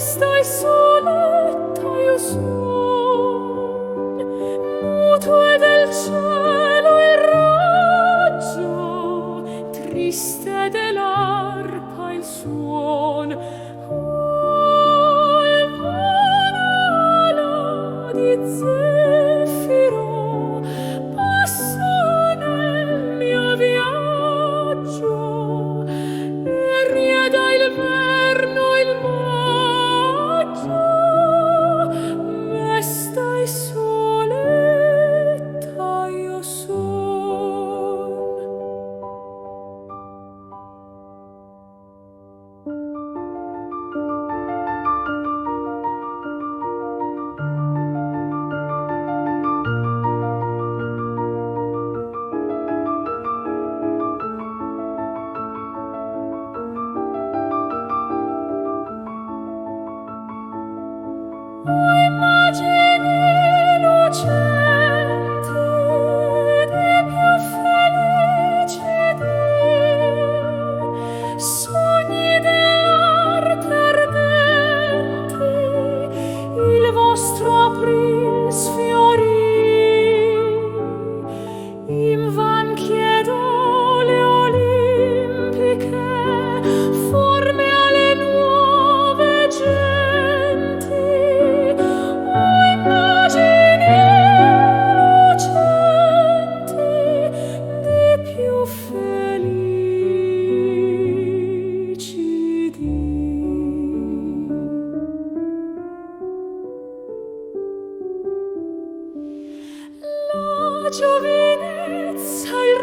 stai soletta io son, muto è del cielo il raggio, triste dell'arpa il suon. Oh, il vano ala di zeffiro passa nel mio viaggio e rieda il verno il maggio, me stai soletta io son. Immagini lucenti di più felici Deo, sogni dell'arte ardenti, il vostro april sfiorì. Invan chiedo le olimpiche forme alle nuove genti. Oh, immagini lucenti di più felici la giovinezza, il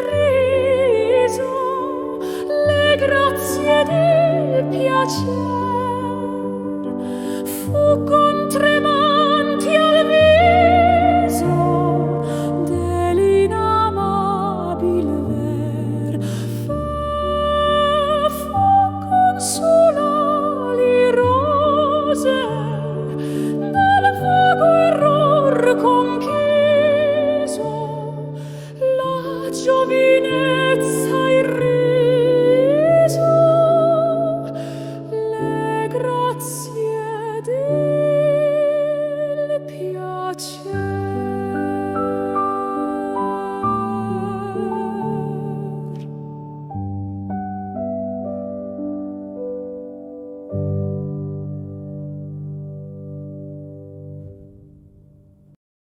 riso, le grazie del piacer, fuggon tremando